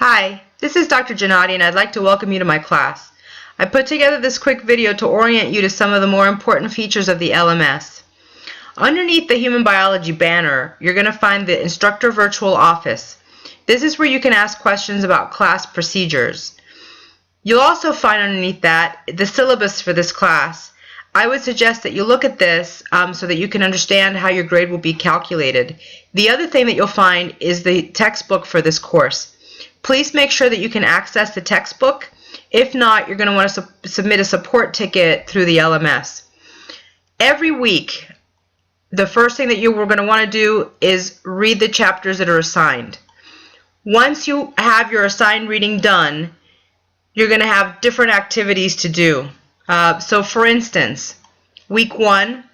Hi, this is Dr. Gennady and I'd like to welcome you to my class. I put together this quick video to orient you to some of the more important features of the LMS. Underneath the Human Biology banner, you're going to find the Instructor Virtual Office. This is where you can ask questions about class procedures. You'll also find underneath that the syllabus for this class. I would suggest that you look at this so that you can understand how your grade will be calculated. The other thing that you'll find is the textbook for this course. Please make sure that you can access the textbook. If not, you're going to want to submit a support ticket through the LMS. Every week, the first thing that you are going to want to do is read the chapters that are assigned. Once you have your assigned reading done, you're going to have different activities to do. So for instance, week 1,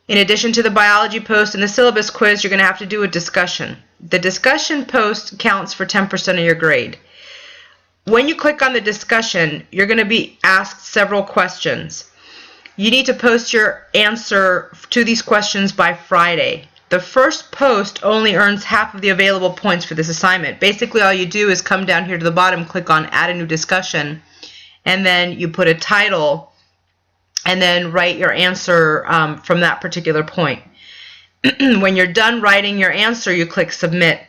in addition to the biology post and the syllabus quiz, you're going to have to do a discussion. The discussion post counts for 10% of your grade. When you click on the discussion, you're going to be asked several questions. You need to post your answer to these questions by Friday. The first post only earns half of the available points for this assignment. Basically, all you do is come down here to the bottom, click on Add a New Discussion, and then you put a title and then write your answer from that particular point. When you're done writing your answer, you click Submit.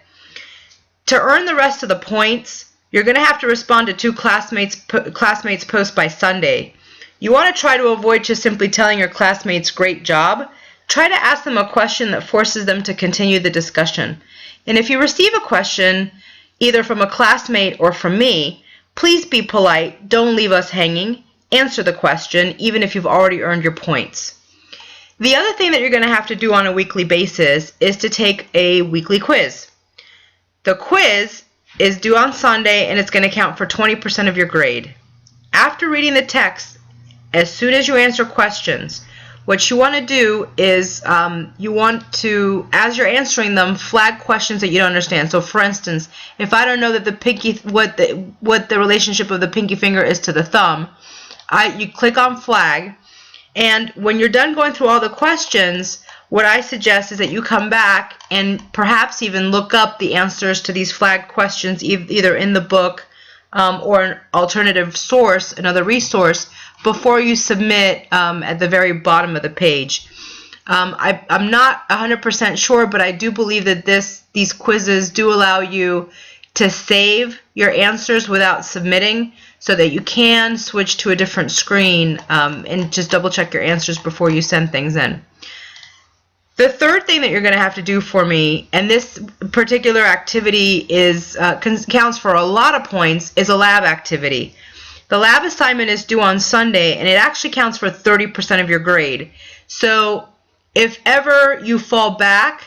To earn the rest of the points, you're going to have to respond to 2 classmates' posts by Sunday. You want to try to avoid just simply telling your classmates great job. Try to ask them a question that forces them to continue the discussion. And if you receive a question, either from a classmate or from me, please be polite. Don't leave us hanging. Answer the question, even if you've already earned your points. The other thing that you're going to have to do on a weekly basis is to take a weekly quiz. The quiz is due on Sunday and it's going to count for 20% of your grade. After reading the text, as soon as you answer questions, what you want to do is you want to, as you're answering them, flag questions that you don't understand. So for instance, if I don't know that the pinky, what the relationship of the pinky finger is to the thumb, you click on flag. And when you're done going through all the questions, what I suggest is that you come back and perhaps even look up the answers to these flagged questions either in the book or an alternative source, another resource, before you submit at the very bottom of the page. I'm not 100% sure, but I do believe that these quizzes do allow you to save your answers without submitting, so that you can switch to a different screen and just double check your answers before you send things in. The third thing that you're going to have to do for me, and this particular activity counts for a lot of points, is a lab activity. The lab assignment is due on Sunday and it actually counts for 30% of your grade. So if ever you fall back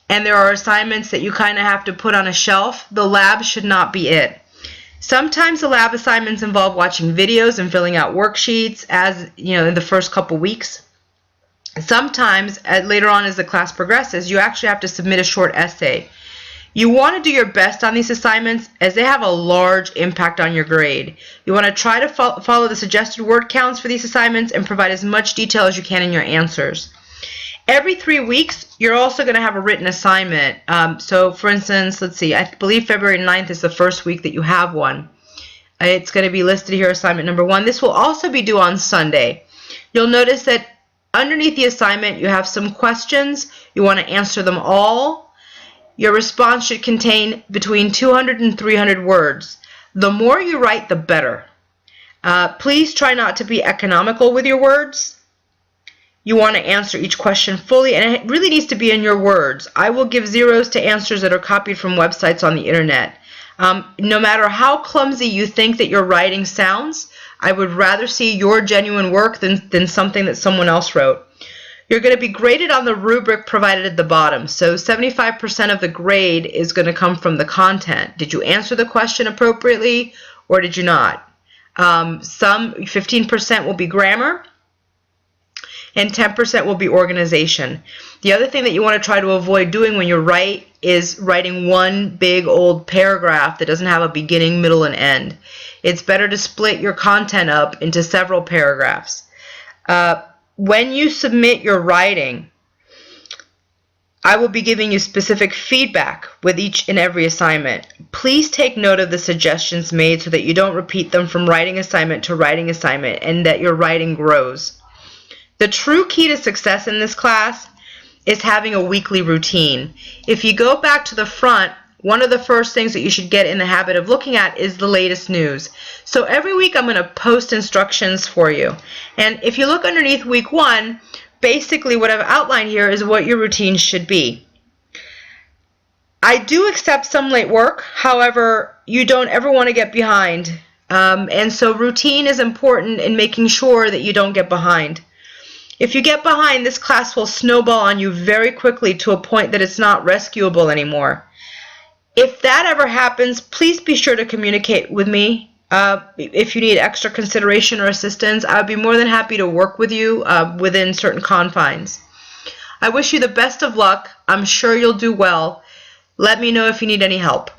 and there are assignments that you kind of have to put on a shelf, the lab should not be it. Sometimes the lab assignments involve watching videos and filling out worksheets, as you know, in the first couple weeks. Sometimes, later on as the class progresses, you actually have to submit a short essay. You want to do your best on these assignments as they have a large impact on your grade. You want to try to follow the suggested word counts for these assignments and provide as much detail as you can in your answers. Every 3 weeks, you're also going to have a written assignment. So for instance, let's see, I believe February 9th is the first week that you have one. It's going to be listed here, assignment number 1. This will also be due on Sunday. You'll notice that underneath the assignment, you have some questions. You want to answer them all. Your response should contain between 200 and 300 words. The more you write, the better. Please try not to be economical with your words. You want to answer each question fully, and it really needs to be in your words. I will give zeros to answers that are copied from websites on the internet. No matter how clumsy you think that your writing sounds, I would rather see your genuine work than something that someone else wrote. You're going to be graded on the rubric provided at the bottom. So 75% of the grade is going to come from the content. Did you answer the question appropriately or did you not? 15% will be grammar, and 10% will be organization. The other thing that you want to try to avoid doing when you write is writing one big old paragraph that doesn't have a beginning, middle, and end. It's better to split your content up into several paragraphs. When you submit your writing, I will be giving you specific feedback with each and every assignment. Please take note of the suggestions made so that you don't repeat them from writing assignment to writing assignment and that your writing grows. The true key to success in this class is having a weekly routine. If you go back to the front, one of the first things that you should get in the habit of looking at is the latest news. So every week I'm going to post instructions for you. And if you look underneath week 1, basically what I've outlined here is what your routine should be. I do accept some late work, however, you don't ever want to get behind. And so routine is important in making sure that you don't get behind. If you get behind, this class will snowball on you very quickly to a point that it's not rescuable anymore. If that ever happens, please be sure to communicate with me. If you need extra consideration or assistance, I would be more than happy to work with you within certain confines. I wish you the best of luck. I'm sure you'll do well. Let me know if you need any help.